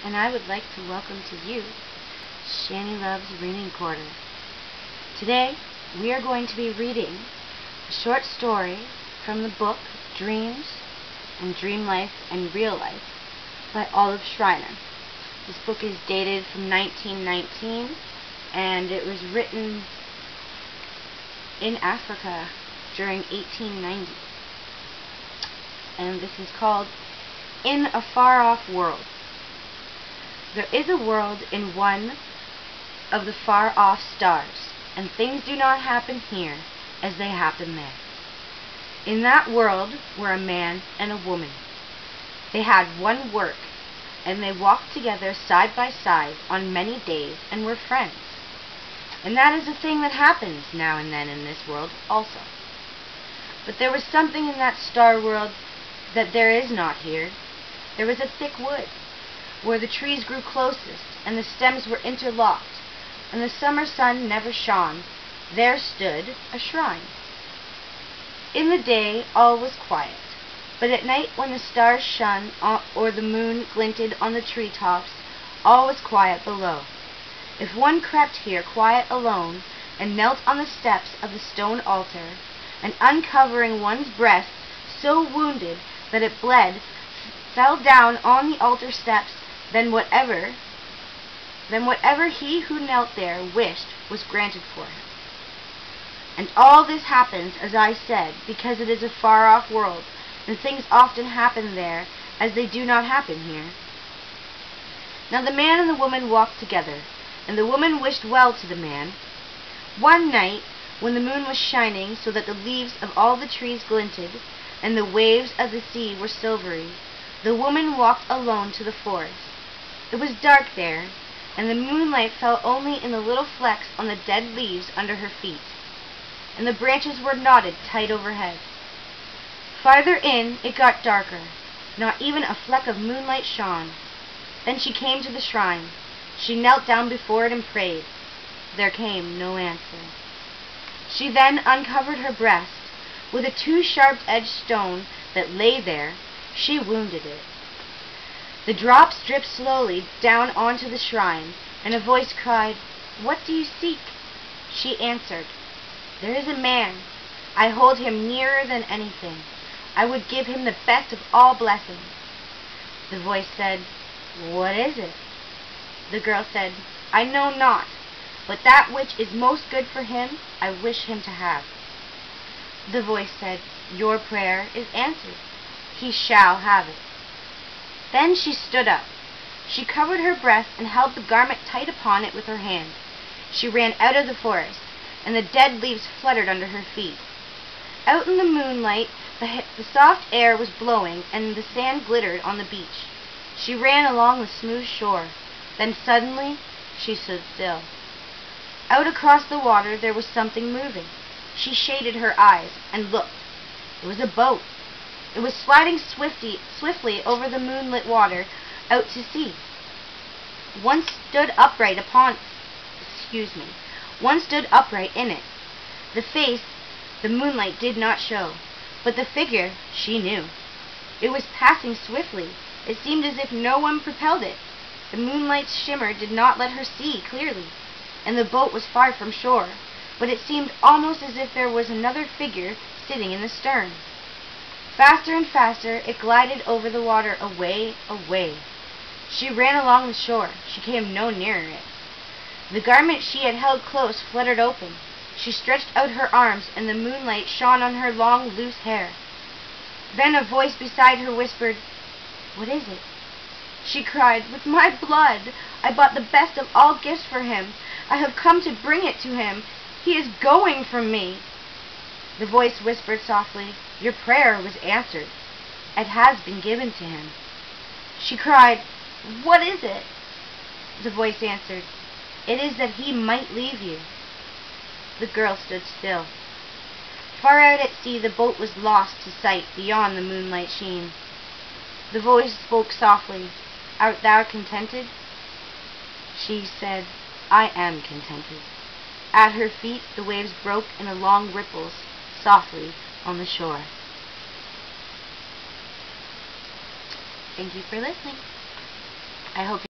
and I would like to welcome to you Shannie Loves Reading Quarter. Today we are going to be reading a short story from the book Dreams and Dream Life and Real Life by Schreiner. This book is dated from 1919 and it was written in Africa during 1890. And this is called In a Far-Off World. There is a world in one of the far-off stars, and things do not happen here as they happen there. In that world were a man and a woman. They had one work, and they walked together side by side on many days and were friends. And that is a thing that happens now and then in this world also. But there was something in that star world that there is not here. There was a thick wood, where the trees grew closest, and the stems were interlocked, and the summer sun never shone. There stood a shrine. In the day all was quiet, but at night when the stars shone or the moon glinted on the tree-tops, all was quiet below. If one crept here quiet alone, and knelt on the steps of the stone altar, and uncovering one's breast, so wounded that it bled, fell down on the altar steps, then whatever he who knelt there wished was granted for him. And all this happens, as I said, because it is a far-off world, and things often happen there as they do not happen here. Now the man and the woman walked together, and the woman wished well to the man. One night, when the moon was shining so that the leaves of all the trees glinted, and the waves of the sea were silvery, the woman walked alone to the forest. It was dark there, and the moonlight fell only in the little flecks on the dead leaves under her feet, and the branches were knotted tight overhead. Farther in, it got darker. Not even a fleck of moonlight shone. Then she came to the shrine. She knelt down before it and prayed. There came no answer. She then uncovered her breast. With a two-sharp-edged stone that lay there, she wounded it. The drops dripped slowly down onto the shrine, and a voice cried, "What do you seek?" She answered, "There is a man. I hold him nearer than anything. I would give him the best of all blessings." The voice said, "What is it?" The girl said, "I know not, but that which is most good for him, I wish him to have." The voice said, "Your prayer is answered. He shall have it." Then she stood up. She covered her breast and held the garment tight upon it with her hand. She ran out of the forest, and the dead leaves fluttered under her feet. Out in the moonlight, the soft air was blowing, and the sand glittered on the beach. She ran along the smooth shore. Then suddenly, she stood still. Out across the water there was something moving. She shaded her eyes and looked. It was a boat. It was sliding swiftly over the moonlit water out to sea. One stood upright in it. The face, the moonlight did not show, but the figure she knew. It was passing swiftly. It seemed as if no one propelled it. The moonlight's shimmer did not let her see clearly, and the boat was far from shore, but it seemed almost as if there was another figure sitting in the stern. Faster and faster it glided over the water, away, away. She ran along the shore. She came no nearer it. The garment she had held close fluttered open. She stretched out her arms, and the moonlight shone on her long, loose hair. Then a voice beside her whispered, "What is it?" She cried, "With my blood I bought the best of all gifts for him. I have come to bring it to him. He is going from me." The voice whispered softly, "Your prayer was answered. It has been given to him." She cried, "What is it?" The voice answered, "It is that he might leave you." The girl stood still. Far out at sea the boat was lost to sight beyond the moonlight sheen. The voice spoke softly, "Art thou contented?" She said, "I am contented." At her feet the waves broke in long ripples softly on the shore. Thank you for listening. I hope